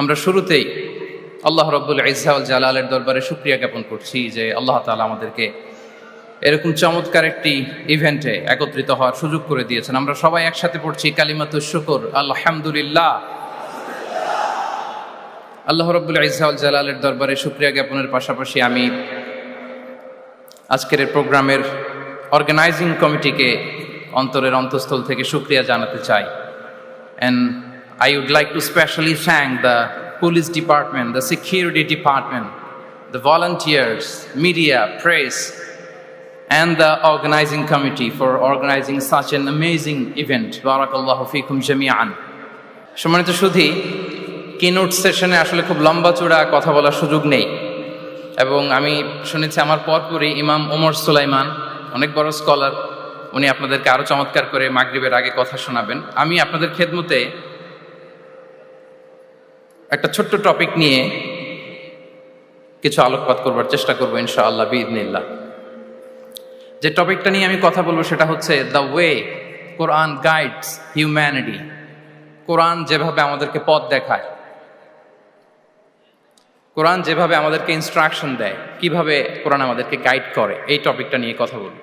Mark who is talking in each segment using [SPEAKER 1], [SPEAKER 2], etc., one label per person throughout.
[SPEAKER 1] আমরা শুরুতেই আল্লাহ রাব্বুল ইজ্জা ওয়াল জালালের দরবারে শুকরিয়া জ্ঞাপন করছি যে আল্লাহ তাআলা আমাদেরকে এরকম চমৎকার একটি ইভেন্টে একত্রিত হওয়ার সুযোগ করে দিয়েছেন। আমরা সবাই একসাথে পড়ছি কালিমাতুশ শুকর, আলহামদুলিল্লাহ। আল্লাহ রাব্বুল ইজ্জা ওয়াল জালালের দরবারে শুকরিয়া জ্ঞাপনের পাশাপাশি আমি আজকের এই প্রোগ্রামের অর্গানাইজিং কমিটিকে অন্তরের অন্তঃস্থল থেকে শুকরিয়া জানাতে চাই। And I would like to specially thank the police department, the security department, the volunteers, media, press, and the organizing committee for organizing such an amazing event. Barakallahu fikum jami'an. সম্মানিত সুধী, keynote সেশনে আসলে খুব লম্বা চূড়া কথা বলার সুযোগ নেই, এবং আমি শুনেছি আমার পরপরই ইমাম ওমর সুলাইমান, অনেক বড় স্কলার, উনি আপনাদেরকে আরো চমৎকার করে মাগরিবের আগে কথা শোনাবেন। আমি আপনাদের খেদমতে একটা ছোট্ট টপিক নিয়ে কিছু আলোকপাত করবার চেষ্টা করবো ইনশাআল্লাহ বিইذনিল্লাহ। যে টপিকটা নিয়ে আমি কথা বলবো সেটা হচ্ছে the way Quran guides humanity. Quran যেভাবে আমাদেরকে পথ দেখায়, কোরআন যেভাবে আমাদেরকে ইনস্ট্রাকশন দেয়, কিভাবে কোরআন আমাদেরকে গাইড করে, এই টপিকটা নিয়ে কথা বলবো।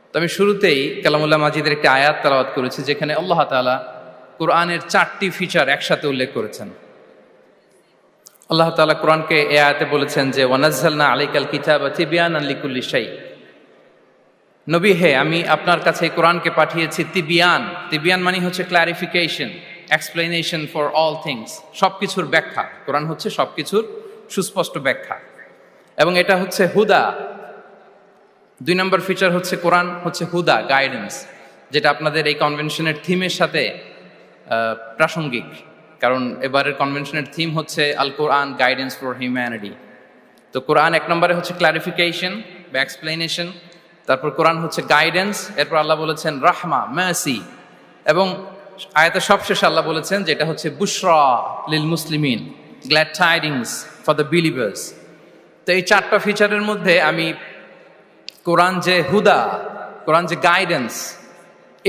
[SPEAKER 1] তো আমি শুরুতেই কালামুল্লাহ মাজিদের একটি আয়াত তেলাওয়াত করেছি যেখানে আল্লাহ তাআলা কোরআনের 4টি ফিচার একসাথে উল্লেখ করেছেন। আল্লাহ তাআলা কোরআনকে এই আয়াতে বলেছেন যে ওয়ানাজ্জালনা আলাইকাল কিতাবা তিবয়ানান লিকুল্লি শাই। নবী হে, আমি আপনার কাছে এই কোরআনকে পাঠিয়েছি তিবিয়ান। তিবিয়ান মানে হচ্ছে clarification, explanation for all things, সবকিছুর ব্যাখ্যা। কোরআন হচ্ছে সবকিছুর সুস্পষ্ট ব্যাখ্যা, এবং এটা হচ্ছে হুদা। 2 নম্বর ফিচার হচ্ছে কোরআন হচ্ছে হুদা, গাইডেন্স, যেটা আপনাদের এই কনভেনশনের থিমের সাথে প্রাসঙ্গিক, কারণ এবারের কনভেনশনের থিম হচ্ছে আল কোরআন গাইডেন্স ফর হিউম্যানিটি। তো কোরআন 1 নম্বরে হচ্ছে ক্লারিফিকেশন বা এক্সপ্লেনেশন, তারপর কোরআন হচ্ছে গাইডেন্স, এরপর আল্লাহ বলেছেন রাহমা, মার্সি, এবং আয়াতের সবশেষে আল্লাহ বলেছেন যেটা হচ্ছে বুশরা লিল মুসলিমিন, glad tidings for the believers. তো এই 4টা ফিচারের মধ্যে আমি কোরআন যে হুদা, কোরআন যে গাইডেন্স,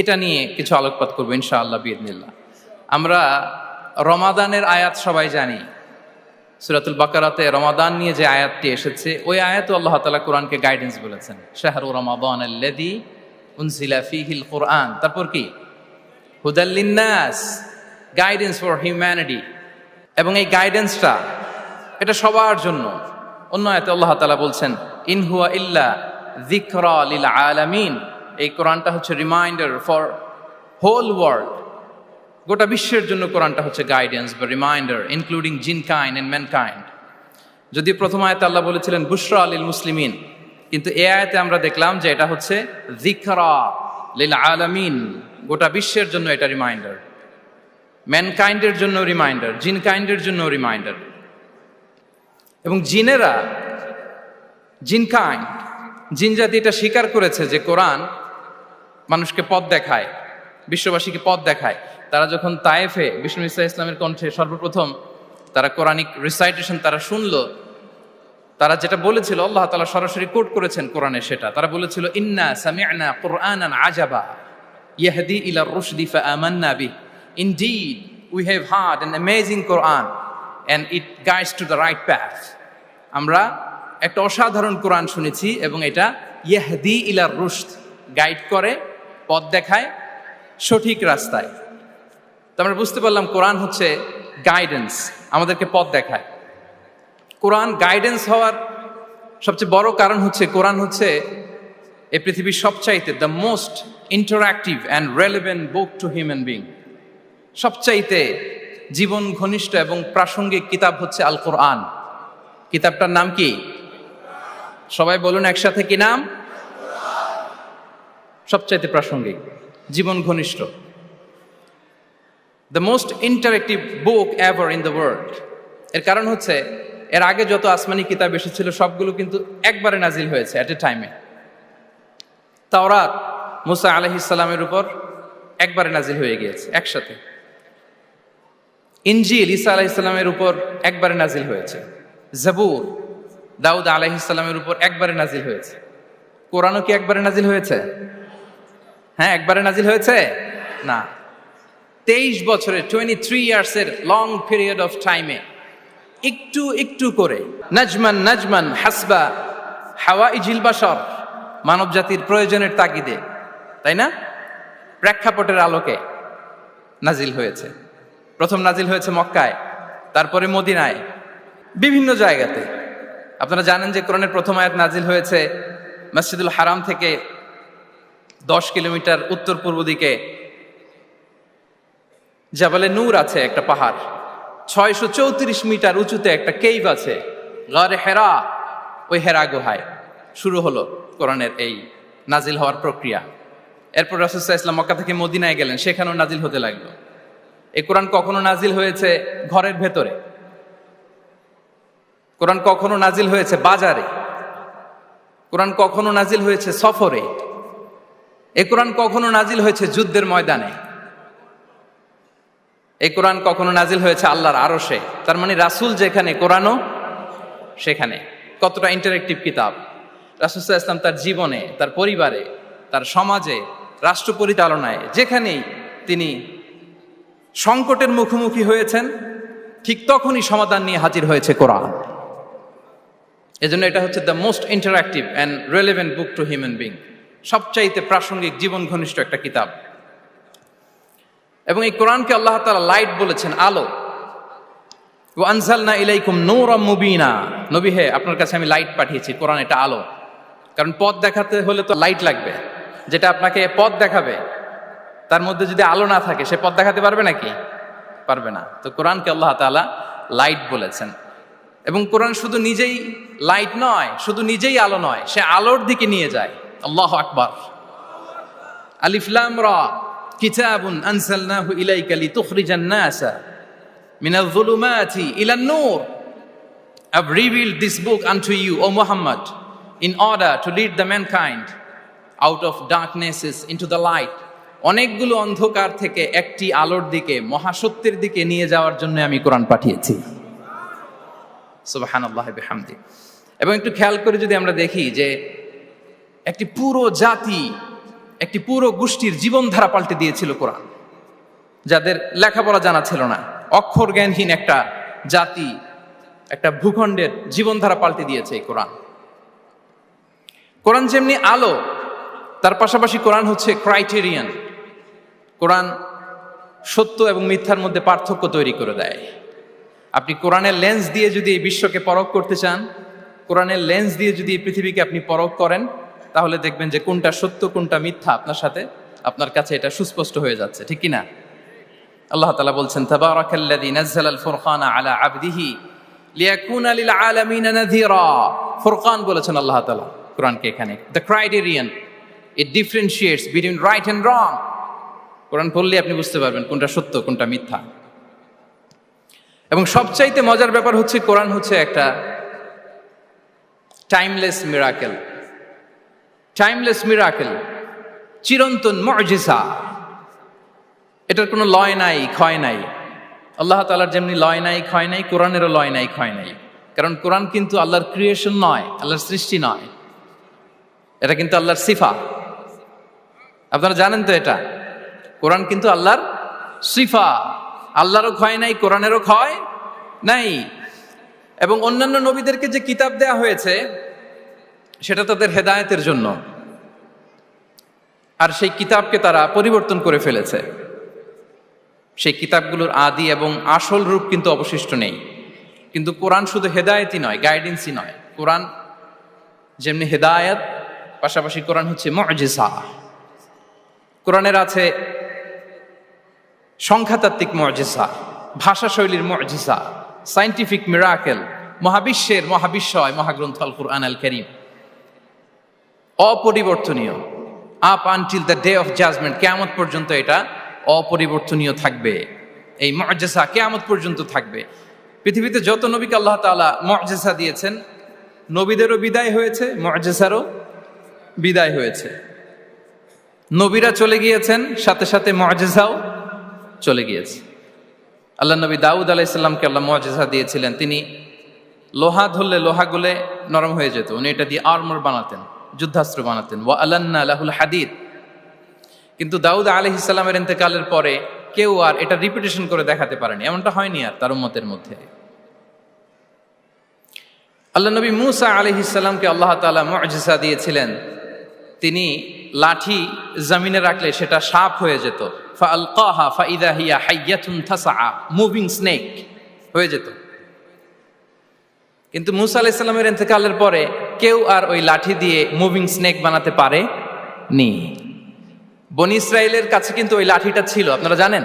[SPEAKER 1] এটা নিয়ে কিছু আলোকপাত করবো ইনশাআল্লাহ বিইذনিল্লাহ। আমরা রমাদানের আয়াত সবাই জানি, সূরাতুল বাকারাতে রমাদান নিয়ে যে আয়াতটি এসেছে, ওই আয়াতে আল্লাহ তাআলা কোরআনকে গাইডেন্স বলেছেন, শাহরু রমাদানাল্লাযী উনজিলা ফীহিল কুরআন। তারপর কি? হুদাল লিন্নাস, গাইডেন্স ফর হিউম্যানিটি। এবং এই গাইডেন্সটা এটা সবার জন্য। অন্য আয়াতে আল্লাহ তাআলা বলছেন ইন হুয়া ইল্লা যিকরা লিল আলামিন। এই কোরআনটা হচ্ছে রিমাইন্ডার ফর হোল ওয়ার্ল্ড, গোটা বিশ্বের জন্য কোরআনটা হচ্ছে গাইডেন্স বা reminder, including jinnkind and mankind. যদি প্রথম আয়াতে আল্লাহ বলেছিলেন বুশরা লিল মুসলিমিন, কিন্তু এই আয়াতে আমরা দেখলাম যে এটা হচ্ছে যিকরা লিল আলামিন, গোটা বিশ্বের জন্য এটা রিমাইন্ডার, ম্যানকাইন্ডের জন্য রিমাইন্ডার, জিনকাইন্ডের জন্য রিমাইন্ডার। এবং জিনেরা, জিনকাইন্ড, জিন জাতি এটা স্বীকার করেছে যে কোরআন মানুষকে পথ দেখায়, বিশ্ববাসীকে পথ দেখায়। তারা যখন তায়েফে বিষ্ণু ঈসা ইসলামের কণ্ঠে সর্বপ্রথম তারা কোরআনিক রিসাইটেশন তারা শুনলো, তারা যেটা বলেছিল আল্লাহ তাআলা সরাসরি কোট করেছেন কোরআনে, সেটা তারা বলেছিল ইন্না সামি'না কুরআনান আজাবা ইয়াহদি ইলা রুশদি ফাআমান্না বিহি। Indeed we have heard an amazing Quran and it guides to the right path. আমরা একটা অসাধারণ কোরআন শুনেছি এবং এটা ইয়াহদি ইলা রুশদ, গাইড করে, পথ দেখায় সঠিক রাস্তায়। তো আমরা বুঝতে পারলাম কোরআন হচ্ছে গাইডেন্স, আমাদেরকে পথ দেখায়। কোরআন গাইডেন্স হওয়ার সবচেয়ে বড় কারণ হচ্ছে কোরআন হচ্ছে এই পৃথিবীর সবচাইতে the most interactive and relevant book to human being. সবচাইতে জীবন ঘনিষ্ঠ এবং প্রাসঙ্গিক কিতাব হচ্ছে আল কোরআন। কিতাবটার নাম কি? সবাই বলুন একসাথে, কি নাম? সবচাইতে প্রাসঙ্গিক, জীবন ঘনিষ্ঠ, the most interactive book ever in the world. এর কারণ হচ্ছে এর আগে যত আসমানি কিতাব এসেছিল সবগুলো কিন্তু একবারে নাজিল হয়েছে এট এ টাইমে। তাওরাত মুসা আলাইহিস সালামের উপর একবারে নাজিল হয়ে গিয়েছে একসাথে। ইনজিল ঈসা আলাইহিস সালামের উপর একবারে নাজিল হয়েছে। জাবুর দাউদ আলাইহিস সালামের উপর একবারে নাজিল হয়েছে। কোরআনও কি একবারে নাজিল হয়েছে? হ্যাঁ, একবারে নাজিল হয়েছে না। 23 বছরের 23 ইয়ার্সের লং পিরিয়ড অফ টাইমে একটু একটু করে নাজমান নাজমান হাসবা হাওয়াইজিল বাশার, মানব জাতির প্রয়োজনের তাগিদে, তাই না, প্রেক্ষাপটের আলোকে নাজিল হয়েছে। প্রথম নাজিল হয়েছে মক্কায়, তারপরে মদিনায়, বিভিন্ন জায়গাতে। আপনারা জানেন যে কোরআনের প্রথম আয়াত নাজিল হয়েছে মসজিদুল হারাম থেকে 10 কিলোমিটার উত্তর পূর্ব দিকে জাবালে নূর আছে, একটা পাহাড়, 634 মিটার উঁচুতে একটা কেইভ আছে, গারে হেরা। ওই হেরা গুহায় শুরু হলো কোরআনের এই নাজিল হওয়ার প্রক্রিয়া। এরপর রাসূল সাল্লাল্লাহু আলাইহি ওয়াসাল্লাম মক্কা থেকে মদিনায় গেলেন, সেখানেও নাজিল হতে লাগলো। এই কোরআন কখনো নাজিল হয়েছে ঘরের ভেতরে, কোরআন কখনো নাজিল হয়েছে বাজারে, কোরআন কখনো নাজিল হয়েছে সফরে, এই কোরআন কখনো নাজিল হয়েছে যুদ্ধের ময়দানে, এই কোরআন কখনো নাজিল হয়েছে আল্লাহর আরশে। তার মানে রাসূল যেখানে, কোরআনও সেখানে। কতটা ইন্টারেক্টিভ কিতাব! রাসূল সাল্লাল্লাহু আলাইহি ওয়াসাল্লাম তার জীবনে, তার পরিবারে, তার সমাজে, রাষ্ট্র পরিচালনায় যেখানেই তিনি সংকটের মুখোমুখি হয়েছেন, ঠিক তখনই সমাধান নিয়ে হাজির হয়েছে কোরআন। এজন্য এটা হচ্ছে the most interactive and relevant book to human being, সবচাইতে প্রাসঙ্গিক, জীবন ঘনিষ্ঠ একটা কিতাব। এবং এই কোরআনকে আল্লাহ তাআলা লাইট বলেছেন, আলো। ওয়া আনজালনা ইলাইকুম নূরাম মুবিনা, নবী হে, আপনার কাছে আমি লাইট পাঠিয়েছি। কোরআন এটা আলো, কারণ পথ দেখাতে হলে তো লাইট লাগবে। যেটা আপনাকে পথ দেখাবে, তার মধ্যে যদি আলো না থাকে, সে পথ দেখাতে পারবে নাকি? পারবে না। তো কোরআনকে আল্লাহ তাআলা লাইট বলেছেন। এবং কোরআন শুধু নিজেই লাইট নয়, শুধু নিজেই আলো নয়, সে আলোর দিকে নিয়ে যায়। আল্লাহু আকবার। আলিফ লাম রা, কিতাবুন আনজালনাহু ইলাইকা লিতুখরিজান নাসা মিনাল যুলুমাতি ইলান নূর। I've revealed this book unto you, O Muhammad, in order to lead the mankind out of darknesses into the light. অনেকগুলো অন্ধকার থেকে একটি আলোর দিকে, মহাসত্যের দিকে নিয়ে যাওয়ার জন্য আমি কোরআন পাঠিয়েছি। সুবহানাল্লাহি ওয়া বিহামদি। এবং একটু খেয়াল করে যদি আমরা দেখি যে একটি পুরো জাতি, একটি পুরো গোষ্ঠীর জীবনধারা পাল্টে দিয়েছিল কোরআন, যাদের লেখাপড়া জানা ছিল না, অক্ষর জ্ঞানহীন একটা জাতি, একটা ভূখণ্ডের জীবনধারা পাল্টে দিয়েছে এই কোরআন। কোরআন যেমনি আলো, তার পাশাপাশি কোরআন হচ্ছে ক্রাইটেরিয়ান। কোরআন সত্য এবং মিথ্যার মধ্যে পার্থক্য তৈরি করে দেয়। আপনি কোরআনের লেন্স দিয়ে যদি এই বিশ্বকে পরখ করতে চান, কোরআনের লেন্স দিয়ে যদি এই পৃথিবীকে আপনি পরখ করেন, তাহলে দেখবেন যে কোনটা সত্য কোনটা মিথ্যা আপনার সাথে, আপনার কাছে এটা সুস্পষ্ট হয়ে যাচ্ছে, ঠিক কি না? আল্লাহ তাআলা বলছেন, তাবারাকাল্লাযী নাযালাল ফুরকানা আলা আবদিহি লিয়াকুনা লিল আলামিনা নাযীরা। ফুরকান বলেছেন আল্লাহ তাআলা কোরআনকে এখানে। The criterion, it differentiates between right and wrong. Quran পড়লে আপনি বুঝতে পারবেন কোনটা সত্য কোনটা মিথ্যা। এবং সবচাইতে মজার ব্যাপার হচ্ছে, কোরআন হচ্ছে একটা টাইমলেস মিরাকেল। টাইমলেস মিরাকেল, চিরন্তন মুজিজা। এটার কোনো লয় নাই, ক্ষয় নাই। আল্লাহ তাআলার যেমনি লয় নাই, ক্ষয় নাই, কোরআনেরও লয় নাই, ক্ষয় নাই। কারণ কোরআন কিন্তু আল্লাহর ক্রিয়েশন নয়, আল্লাহর সৃষ্টি নয়, এটা কিন্তু আল্লাহর সিফা। আপনারা জানেন তো এটা, কোরআন কিন্তু আল্লাহর সিফা। আল্লাহরও ক্ষয় নাই, কোরআনেরও ক্ষয় নাই। এবং অন্যান্য নবীদেরকে যে কিতাব দেয়া হয়েছে, সেটা তাদের হেদায়েতের জন্য, আর সেই কিতাবকে তারা পরিবর্তন করে ফেলেছে। সেই কিতাবগুলোর আদি এবং আসল রূপ কিন্তু অবশিষ্ট নেই। কিন্তু কোরআন শুধু হেদায়েতই নয়, গাইডেন্সই নয়। কোরআন যেমনি হেদায়েত, পাশাপাশি কোরআন হচ্ছে মুজিজা। কোরআনের আছে সংখ্যাতাত্ত্বিক মুজিজা, ভাষা শৈলীর মুজিজা, সায়েন্টিফিক মিরাকেল, মহাবিশ্বের মহাবিশ্বয় মহাগ্রন্থ আল কুরআন আল কারীম, অপরিবর্তনীয়। Up until the day of judgement, কিয়ামত পর্যন্ত এটা অপরিবর্তনীয় থাকবে। এই মুজিজা কিয়ামত পর্যন্ত থাকবে। পৃথিবীতে যত নবীকে আল্লাহ তাআলা মুজিজা দিয়েছেন, নবীদেরও বিদায় হয়েছে, মুজিজারও বিদায় হয়েছে। নবীরা চলে গিয়েছেন, সাথে সাথে মুজিজাও চলে গিয়েছে। আল্লাহ নবী দাউদ আলাইহিস সালামকে আল্লাহ মুজিজা দিয়েছিলেন। তিনি লোহা ধরলে লোহা গলে নরম হয়ে যেত, উনি এটা দিয়ে আর্মর বানাতেন, যুদ্ধাস্ত্র বানাতেন। ওয়া আলান্না লাহুল হাদিদ। কিন্তু দাউদ আলাইহিস সালামের ইন্তেকালের পরে কেউ আর এটা রিপিটেশন করে দেখাতে পারেনি, এমনটা হয়নি আর তার উম্মতের মধ্যে। আল্লাহ নবী মুসা আলাইহিস সালামকে আল্লাহ তাআলা মুআজিজা দিয়েছিলেন, তিনি লাঠি জমিনে রাখলে সেটা সাপ হয়ে যেত। ফাআলকাহা ফাইদা হিয়া হাইয়াতুন তাসআ, মুভিং স্নেক হয়ে যেত। কিন্তু মুসা আলাইহিস সালামের ইন্তেকালের পরে কেউ আর ওই লাঠি দিয়ে মুভিং স্নেক বানাতে পারে নি। বনি ইসরাইলের কাছে কিন্তু ওই লাঠিটা ছিল, আপনারা জানেন।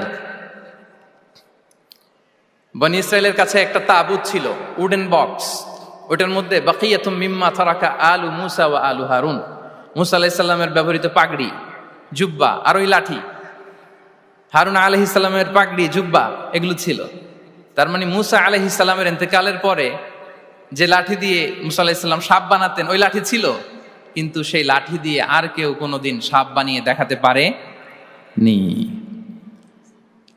[SPEAKER 1] বনি ইসরাইলের কাছে একটা তাবুত ছিল, উডেন বক্স, ওটার মধ্যে বাকিয়াতুম মিম্মা তারাকা আলু মুসা ওয়া আলু হারুন, মুসা আলাইহিস সালামের ব্যবহৃত পাগড়ি, জুব্বা আর ওই লাঠি, হারুন আলাইহিস সালামের পাগড়ি, জুব্বা, এগুলো ছিল। তার মানে মুসা আলাইহিস সালামের ইন্তেকালের পরে যে লাঠি দিয়ে মুসা আলাইহিস সালাম সাপ বানাতেন ওই লাঠি ছিল, কিন্তু সেই লাঠি দিয়ে আর কেউ কোনোদিন সাপ বানিয়ে দেখাতে পারে নি।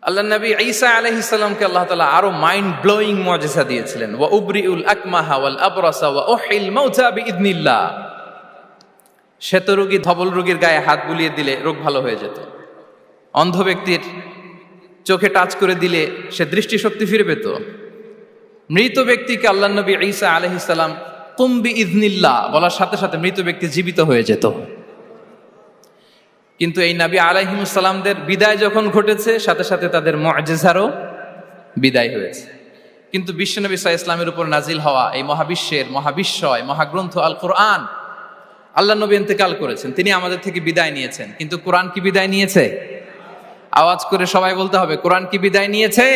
[SPEAKER 1] আল্লাহ নবী ঈসা আলাইহিস সালামকে আল্লাহ তাআলা আরো মাইন্ড ব্লোয়িং মুআজিজা দিয়েছিলেন। ওয়া উবরিউল আকমাহা ওয়াল আবরাসা ওয়া উহিল মাউতা বিইذনিল্লাহ। শ্বেত রোগী, ধবল রোগীর গায়ে হাত বুলিয়ে দিলে রোগ ভালো হয়ে যেত। অন্ধ ব্যক্তির চোখে টাচ করে দিলে সে দৃষ্টিশক্তি ফিরে পেত। মৃত ব্যক্তিকে আল্লাহ নবী ঈসা আলাইহিস সালাম কুম বিইذনিল্লাহ বলার সাথে সাথে মৃত ব্যক্তি জীবিত হয়ে যেত। কিন্তু এই নবী আলাইহিমুস সালামদের বিদায় যখন ঘটেছে, সাথে সাথে তাদের মুআজিজারও বিদায় হয়েছে। কিন্তু বিশ্বনবী সাল্লাল্লাহু আলাইহি ওয়াসাল্লামের উপর নাজিল হওয়া এই মহাবিশ্বের মহাবিশ্বয় মহাগ্রন্থ আল কোরআন, আল্লাহ নবী ইন্তেকাল করেছেন, তিনি আমাদের থেকে বিদায় নিয়েছেন, কিন্তু কোরআন কি বিদায় নিয়েছে? আওয়াজ করে সবাই বলতে হবে, কোরআন কি বিদায় নিয়েছে?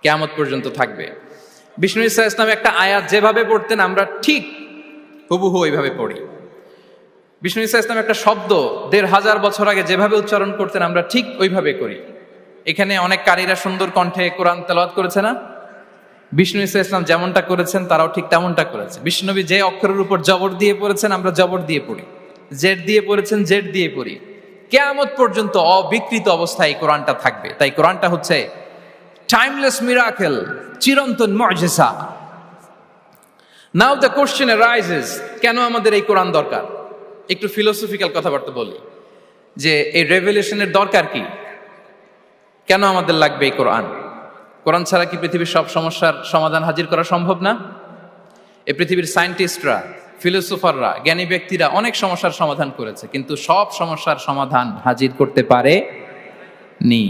[SPEAKER 1] কিয়ামত পর্যন্ত থাকবে। বিষ্ণু ইসা ইসলাম একটা আয়াত যেভাবে পড়তেন আমরা ঠিক হুবহু ওইভাবে পড়ি। বিষ্ণু ইসা ইসলাম একটা শব্দ ১৫০০ বছর আগে যেভাবে উচ্চারণ করতেন আমরা ঠিক ওইভাবে করি। এখানে অনেক কারীরা সুন্দর কণ্ঠে কোরআন তেলাওয়াত করেছে না? বিষ্ণু ইসা ইসলাম যেমনটা করেছেন তারাও ঠিক তেমনটা করেছে। বিষ্ণুনবী যে অক্ষরের উপর জবর দিয়ে পড়েছেন আমরা জবর দিয়ে পড়ি, জেড দিয়ে পড়েছেন জেড দিয়ে পড়ি। কিয়ামত পর্যন্ত অবিকৃত অবস্থায় এই কোরআনটা থাকবে। তাই কোরআনটা হচ্ছে টাইমলেস মিরাকেল, চিরন্তন মুআজিজা। নাও দ্য কোশ্চেন অ্যারাইজেস, কেন আমাদের এই কোরআন দরকার? একটু ফিলোসফিক্যাল কথাবার্তা বলি যে এই রেভেলেশনের দরকার কি, কেন আমাদের লাগবে এই কোরআন? কোরআন ছাড়া কি পৃথিবীর সব সমস্যার সমাধান হাজির করা সম্ভব না? এই পৃথিবীর সায়েন্টিস্টরা, ফিলোসোফাররা, জ্ঞানী ব্যক্তিরা অনেক সমস্যার সমাধান করেছে, কিন্তু সব সমস্যার সমাধান হাজির করতে পারে নি।